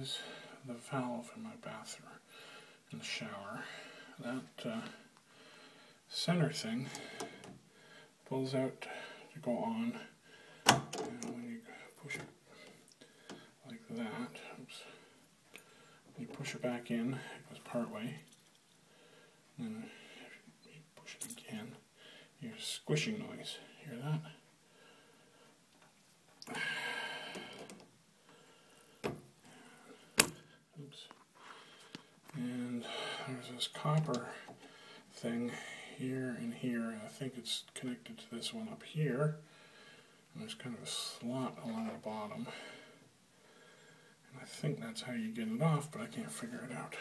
is the valve in my bathroom, in the shower. That center thing pulls out to go on, and when you push it like that, oops, when you push it back in, it goes part way, and then if you push it again, you hear a squishing noise. Hear that? Oops. And there's this copper thing here and here, and I think it's connected to this one up here. And there's kind of a slot along the bottom. And I think that's how you get it off, but I can't figure it out.